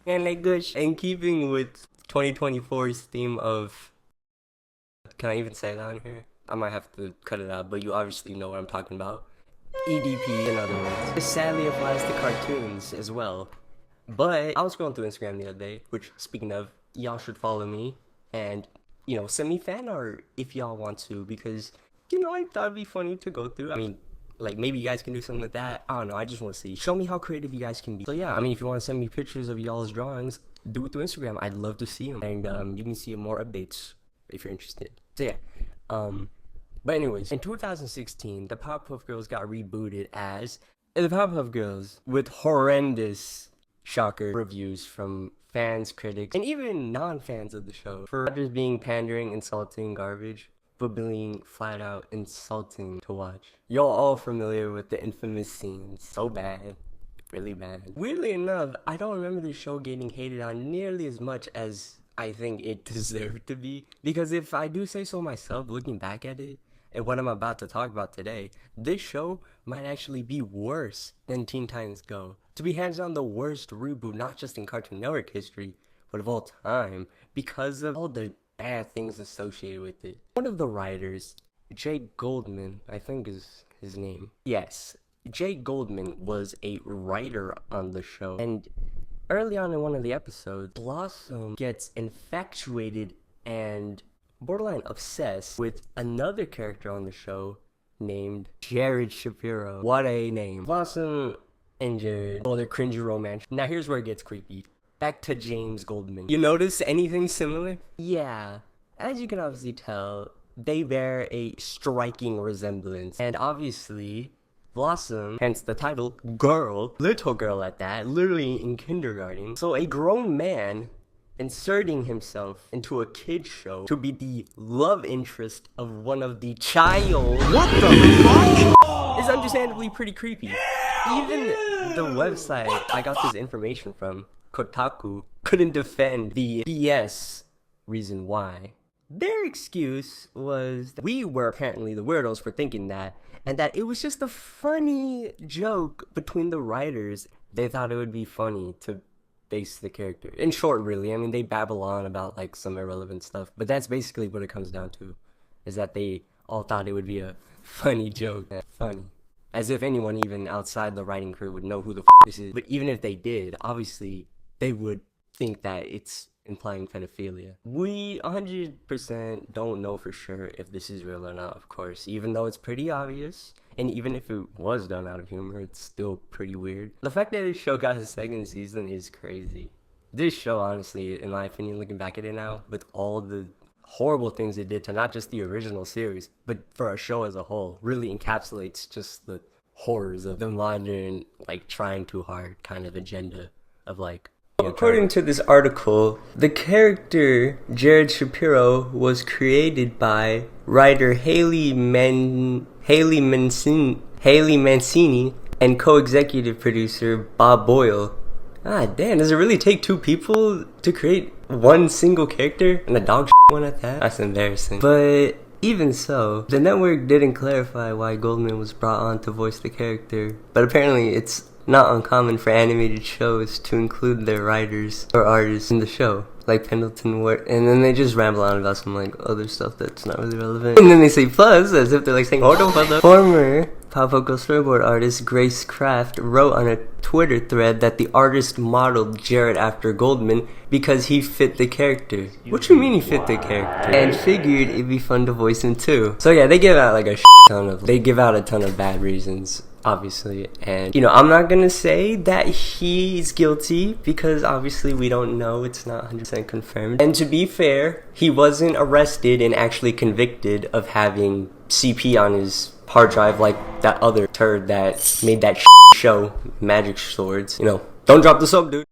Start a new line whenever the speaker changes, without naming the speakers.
And like good in keeping with 2024's theme of, can I even say that on here? I might have to cut it out, but you obviously know what I'm talking about. EDP, in other words. This sadly applies to cartoons as well. But I was scrolling through Instagram the other day, which, speaking of, y'all should follow me and, send me fan art if y'all want to, because, I thought it'd be funny to go through. I mean, like, maybe you guys can do something with that. I don't know, I just want to see. Show me how creative you guys can be. So yeah, I mean, if you want to send me pictures of y'all's drawings, do it through Instagram. I'd love to see them. And you can see more updates if you're interested. So yeah, but anyways, in 2016, the Powerpuff Girls got rebooted as the Powerpuff Girls with horrendous, shocker, reviews from fans, critics, and even non-fans of the show for just being pandering, insulting, garbage, but being flat out insulting to watch. Y'all all familiar with the infamous scenes. So bad. Really bad. Weirdly enough, I don't remember the show getting hated on nearly as much as I think it deserved to be. Because if I do say so myself, looking back at it, and what I'm about to talk about today, this show might actually be worse than Teen Titans Go. To be hands down the worst reboot, not just in Cartoon Network history, but of all time, because of all the bad things associated with it. One of the writers, Jake Goldman, I think is his name. Yes, Jake Goldman was a writer on the show, and early on in one of the episodes, Blossom gets infatuated and borderline obsessed with another character on the show named Jared Shapiro. What a name. Blossom and Jared, oh, they're cringy romance. Now here's where it gets creepy. Back to James Goldman. You notice anything similar? Yeah, as you can obviously tell, they bear a striking resemblance. And obviously, Blossom, hence the title, girl, little girl at that, literally in kindergarten. So a grown man inserting himself into a kid's show to be the love interest of one of the child. What the fuck? Is understandably pretty creepy. Even the website I got this information from, Kotaku, couldn't defend the BS reason why. Their excuse was that we were apparently the weirdos for thinking that, and that it was just a funny joke between the writers. They thought it would be funny to base the character. In short, really, I mean, they babble on about like some irrelevant stuff, but that's basically what it comes down to, is that they all thought it would be a funny joke. Funny. As if anyone even outside the writing crew would know who the this is. But even if they did, obviously, they would think that it's implying pedophilia. We 100% don't know for sure if this is real or not, of course, even though it's pretty obvious. And even if it was done out of humor, it's still pretty weird. The fact that this show got a second season is crazy. This show, honestly, in my opinion, looking back at it now, with all the horrible things it did to not just the original series, but for a show as a whole, really encapsulates just the horrors of the modern, like, trying too hard kind of agenda of, like, according to this article, the character Jared Shapiro was created by writer Haley Mancini and co-executive producer Bob Boyle. Ah, damn, does it really take two people to create one single character? And a dog one at that? That's embarrassing. But even so, the network didn't clarify why Goldman was brought on to voice the character, but apparently it's not uncommon for animated shows to include their writers or artists in the show, like Pendleton Ward, and then they just ramble on about some like other stuff that's not really relevant. And then they say plus, as if they're like saying, hold on, mother. Former Powerpuff Girls storyboard artist Grace Kraft wrote on a Twitter thread that the artist modeled Jared after Goldman because he fit the character. What you mean he fit the character? And figured it'd be fun to voice him too. So yeah, they give out like a ton of bad reasons, obviously, and I'm not gonna say that he's guilty because obviously we don't know, it's not 100% confirmed. And to be fair, he wasn't arrested and actually convicted of having CP on his hard drive like that other turd that made that show, Magic Swords. Don't drop the soap, dude.